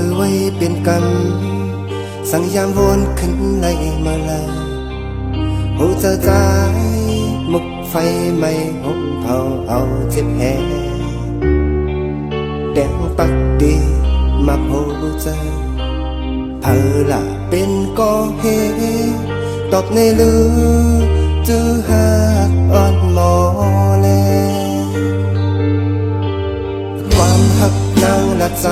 อไว้เป็นกันสั่งยามวนขึ้นไหลมาลาหูจะใจมุกไฟไม่หกเผาเอาเจ็บแผลแดงปักดีมาโพเจอเธอละเป็นก็เฮตอบในลือจื้อหักอ่อนหมอแลความหักนางละใจ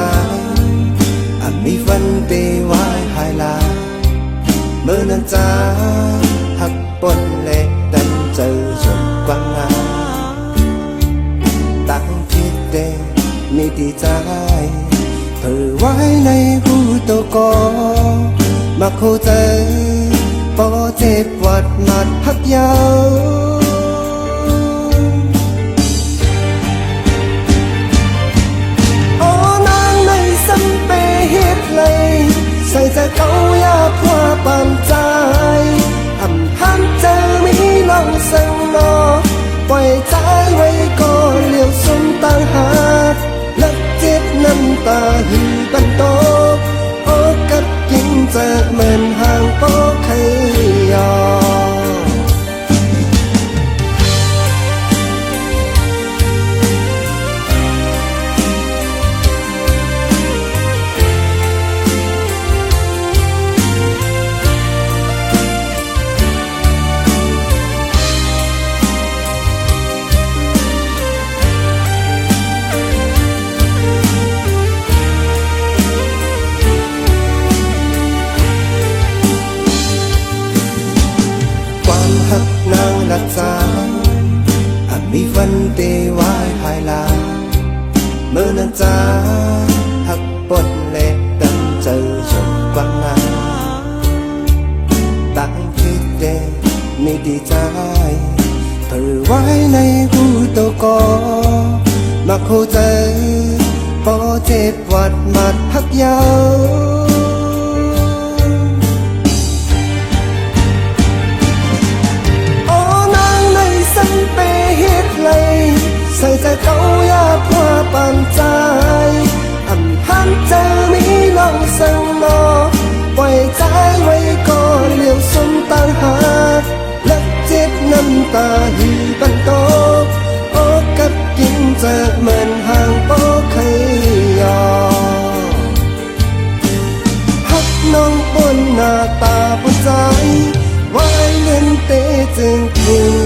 อาจมีฝันเตวายหายลาเมื่อนั้นจ้าหักปนเล็กดันเจอจนกว้างงาตั้งคิดเดมีดีใจเธอไว้ในหูตัวก็มาเข้าใจพอเจ็บหวัดหมัดหักยาวโอ้นางในสัมเปเหตุเลยใส่ใจเขาอยากว่าปานใจทำหันเจอมีลองสั่งนอปล่อยใจไว้ก็เลี้ยวสมต่างหากและเจ็บน้ำตาหือบันโตโอ้กัดกินจากเหมือนห่างโป๊ะใครยอหักนางละจางอาจมีฝันเตวายหายลาเมื่อนั้นจ้าหักปนเล็กดันเจอจนกว้างงาตั้งคิดเดไม่ดีใจเธอไว้ในหูตัวก็มาเข้าใจพอเจ็บหวัดหมัดหักยาวใส่ใจเขาอยากว่าปานใจอำหันเจอมีลองสั่งนอปล่อยใจไว้ก็เลี้ยวสมต่างหากและเจ็บน้ำตาหีบันโตโอ้กับกินจากเหมือนห่างโป๊ะใครยอหักน้องบนหน้าตาบนใจไว้เล่นเตจึงถึง